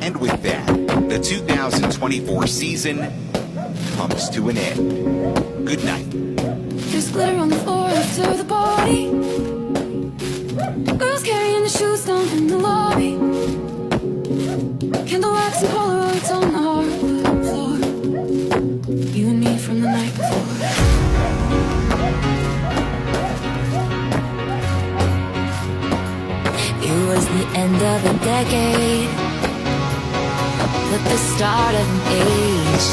And with that, the 2024 season comes to an end. Good night. There's glitter on the floor after the party. Girls carrying the shoes down in the lobby. Candle wax and Polaroids on the hardwood floor. You and me from the night before. It was the end of a decade, but the start of an age.